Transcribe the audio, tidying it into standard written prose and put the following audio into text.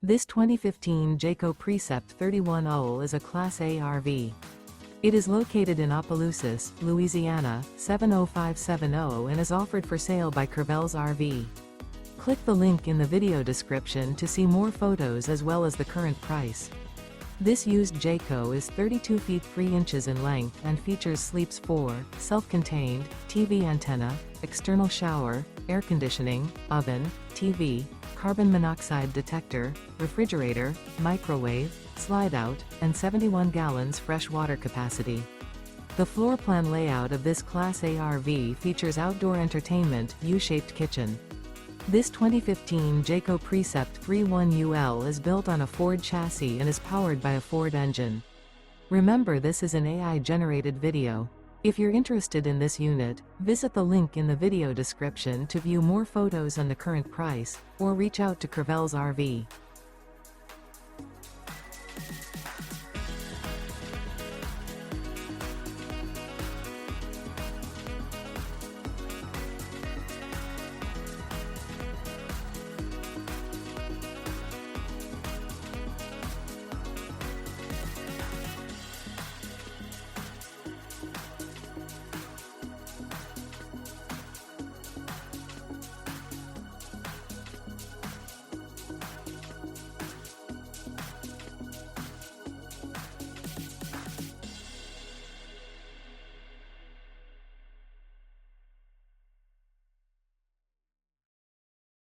This 2015 Jayco Precept 31UL is a Class A RV. It is located in Opelousas, Louisiana, 70570 and is offered for sale by Curvel's RV. Click the link in the video description to see more photos as well as the current price. This used Jayco is 32 feet 3 inches in length and features sleeps 4, self-contained, TV antenna, external shower, air conditioning, oven, TV, carbon monoxide detector, refrigerator, microwave, slide-out, and 71 gallons fresh water capacity. The floor plan layout of this Class A RV features outdoor entertainment, U-shaped kitchen. This 2015 Jayco Precept 31UL is built on a Ford chassis and is powered by a Ford engine. Remember, this is an AI-generated video. If you're interested in this unit, visit the link in the video description to view more photos and the current price, or reach out to Curvel's RV.